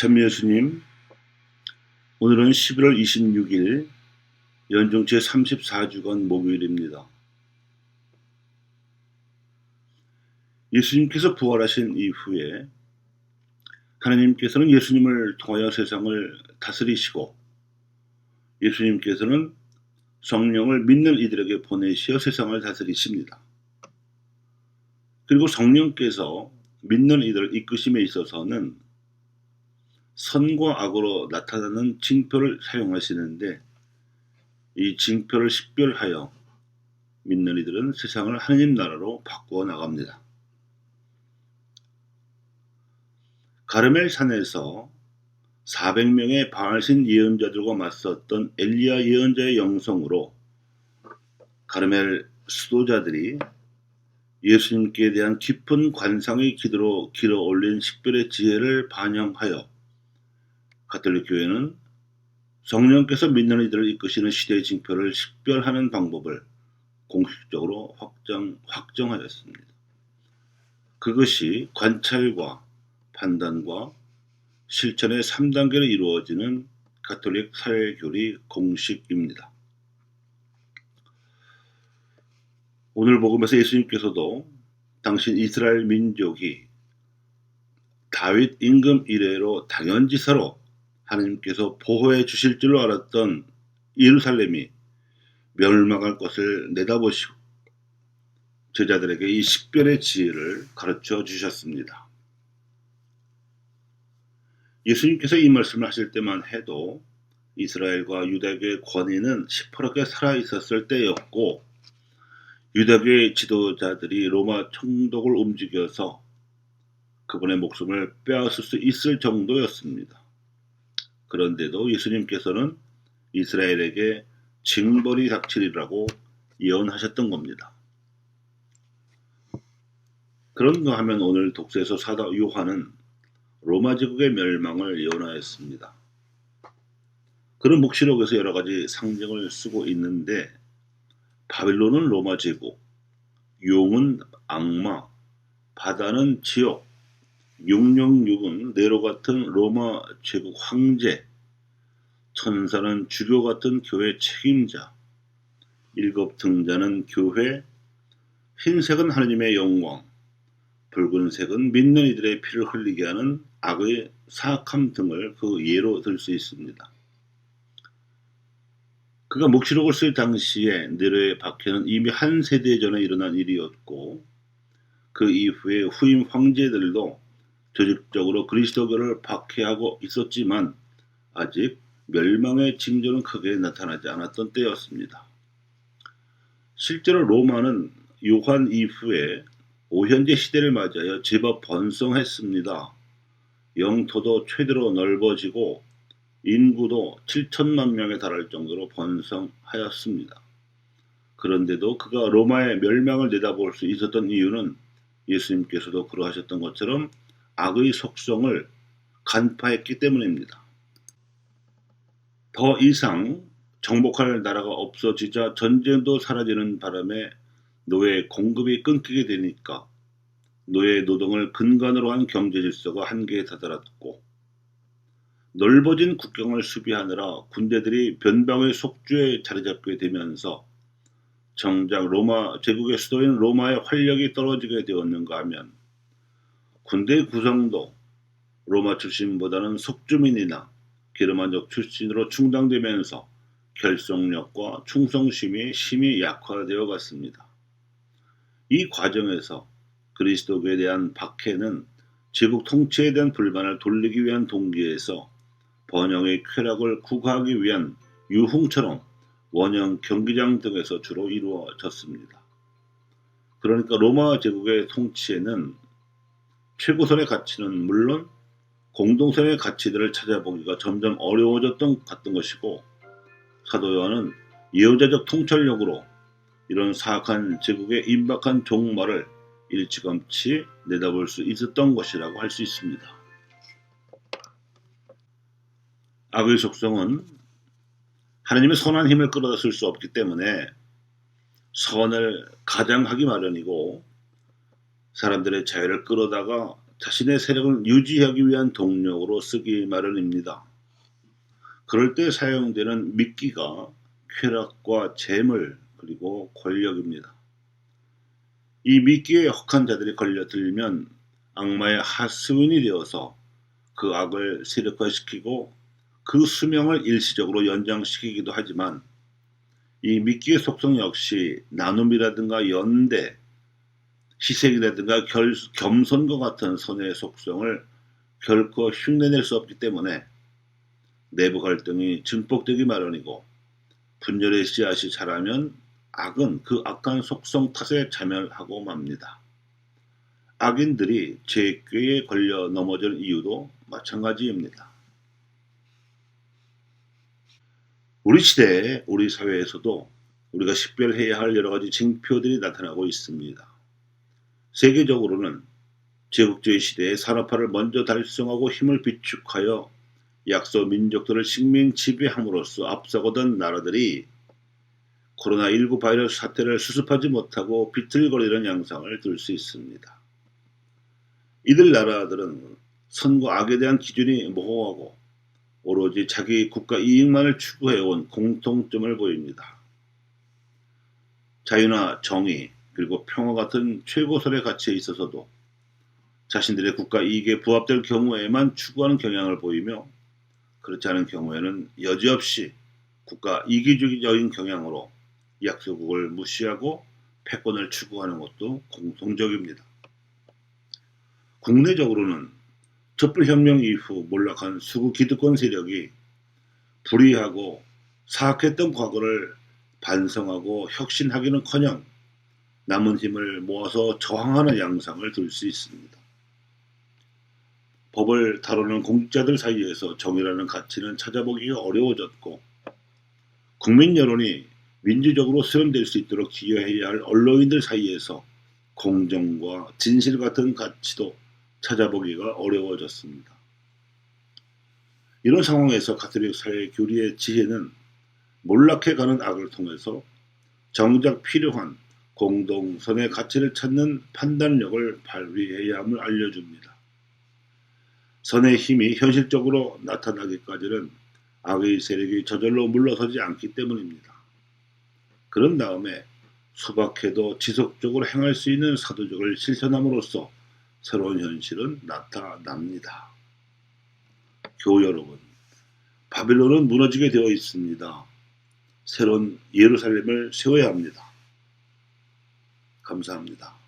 참여예수님, 오늘은 11월 26일 연중 제34주간 목요일입니다. 예수님께서 부활하신 이후에 하나님께서는 예수님을 통하여 세상을 다스리시고 예수님께서는 성령을 믿는 이들에게 보내시어 세상을 다스리십니다. 그리고 성령께서 믿는 이들을 이끄심에 있어서는 선과 악으로 나타나는 징표를 사용하시는데 이 징표를 식별하여 믿는 이들은 세상을 하느님 나라로 바꾸어 나갑니다. 가르멜 산에서 400명의 바알신 예언자들과 맞섰던 엘리야 예언자의 영성으로 가르멜 수도자들이 예수님께 대한 깊은 관상의 기도로 길어 올린 식별의 지혜를 반영하여 가톨릭 교회는 성령께서 믿는 이들을 이끄시는 시대의 징표를 식별하는 방법을 공식적으로 확정하였습니다. 그것이 관찰과 판단과 실천의 3단계로 이루어지는 가톨릭 사회교리 공식입니다. 오늘 복음에서 예수님께서도 당신 이스라엘 민족이 다윗 임금 이래로 당연지사로 하나님께서 보호해 주실 줄로 알았던 예루살렘이 멸망할 것을 내다보시고 제자들에게 이 식별의 지혜를 가르쳐 주셨습니다. 예수님께서 이 말씀을 하실 때만 해도 이스라엘과 유다교의 권위는 시퍼렇게 살아있었을 때였고 유다교의 지도자들이 로마 총독을 움직여서 그분의 목숨을 빼앗을 수 있을 정도였습니다. 그런데도 예수님께서는 이스라엘에게 징벌이 닥치리라고 예언하셨던 겁니다. 그런가 하면 오늘 독서에서 사도 요한은 로마 제국의 멸망을 예언하였습니다. 그런 묵시록에서 여러 가지 상징을 쓰고 있는데 바빌론은 로마 제국, 용은 악마, 바다는 지옥, 666은 네로 같은 로마 제국 황제, 천사는 주교 같은 교회 책임자, 일곱 등자는 교회, 흰색은 하느님의 영광, 붉은색은 믿는 이들의 피를 흘리게 하는 악의 사악함 등을 그 예로 들 수 있습니다. 그가 묵시록을 쓸 당시에 네로의 박해는 이미 한 세대 전에 일어난 일이었고 그 이후에 후임 황제들도 조직적으로 그리스도교를 박해하고 있었지만 아직 멸망의 징조는 크게 나타나지 않았던 때였습니다. 실제로 로마는 요한 이후에 오현재 시대를 맞이하여 제법 번성했습니다. 영토도 최대로 넓어지고 인구도 7천만 명에 달할 정도로 번성하였습니다. 그런데도 그가 로마의 멸망을 내다볼 수 있었던 이유는 예수님께서도 그러하셨던 것처럼 악의 속성을 간파했기 때문입니다. 더 이상 정복할 나라가 없어지자 전쟁도 사라지는 바람에 노예 공급이 끊기게 되니까 노예 노동을 근간으로 한 경제 질서가 한계에 다다랐고 넓어진 국경을 수비하느라 군대들이 변방의 속주에 자리잡게 되면서 정작 로마 제국의 수도인 로마의 활력이 떨어지게 되었는가 하면 군대 구성도 로마 출신보다는 속주민이나 게르만족 출신으로 충당되면서 결속력과 충성심이 심히 약화되어 갔습니다. 이 과정에서 그리스도교에 대한 박해는 제국 통치에 대한 불만을 돌리기 위한 동기에서 번영의 쾌락을 구가하기 위한 유흥처럼 원형 경기장 등에서 주로 이루어졌습니다. 그러니까 로마 제국의 통치에는 최고선의 가치는 물론 공동선의 가치들을 찾아보기가 점점 어려워졌던 같은 것이고 사도 요한은 예언자적 통찰력으로 이런 사악한 제국의 임박한 종말을 일찌감치 내다볼 수 있었던 것이라고 할 수 있습니다. 악의 속성은 하나님의 선한 힘을 끌어다 쓸 수 없기 때문에 선을 가장하기 마련이고 사람들의 자유를 끌어다가 자신의 세력을 유지하기 위한 동력으로 쓰기 마련입니다. 그럴 때 사용되는 미끼가 쾌락과 재물 그리고 권력입니다. 이 미끼에 혹한 자들이 걸려들면 악마의 하수인이 되어서 그 악을 세력화시키고 그 수명을 일시적으로 연장시키기도 하지만 이 미끼의 속성 역시 나눔이라든가 연대, 희생이라든가 겸손과 같은 선의 속성을 결코 흉내낼 수 없기 때문에 내부 갈등이 증폭되기 마련이고 분열의 씨앗이 자라면 악은 그 악한 속성 탓에 자멸하고 맙니다. 악인들이 제 꾀에 걸려 넘어질 이유도 마찬가지입니다. 우리 시대에 우리 사회에서도 우리가 식별해야 할 여러 가지 징표들이 나타나고 있습니다. 세계적으로는 제국주의 시대에 산업화를 먼저 달성하고 힘을 비축하여 약소 민족들을 식민 지배함으로써 앞서가던 나라들이 코로나19 바이러스 사태를 수습하지 못하고 비틀거리는 양상을 들 수 있습니다. 이들 나라들은 선과 악에 대한 기준이 모호하고 오로지 자기 국가 이익만을 추구해온 공통점을 보입니다. 자유나 정의 그리고 평화 같은 최고선의 가치에 있어서도 자신들의 국가 이익에 부합될 경우에만 추구하는 경향을 보이며 그렇지 않은 경우에는 여지없이 국가 이기주의적인 경향으로 약소국을 무시하고 패권을 추구하는 것도 공통적입니다. 국내적으로는 촛불혁명 이후 몰락한 수구 기득권 세력이 불의하고 사악했던 과거를 반성하고 혁신하기는커녕 남은 힘을 모아서 저항하는 양상을 들 수 있습니다. 법을 다루는 공직자들 사이에서 정의라는 가치는 찾아보기가 어려워졌고 국민 여론이 민주적으로 수렴될 수 있도록 기여해야 할 언론인들 사이에서 공정과 진실 같은 가치도 찾아보기가 어려워졌습니다. 이런 상황에서 가톨릭 사회 교리의 지혜는 몰락해가는 악을 통해서 정작 필요한 공동선의 가치를 찾는 판단력을 발휘해야 함을 알려줍니다. 선의 힘이 현실적으로 나타나기까지는 악의 세력이 저절로 물러서지 않기 때문입니다. 그런 다음에 소박해도 지속적으로 행할 수 있는 사도적을 실천함으로써 새로운 현실은 나타납니다. 교우 여러분, 바빌론은 무너지게 되어 있습니다. 새로운 예루살렘을 세워야 합니다. 감사합니다.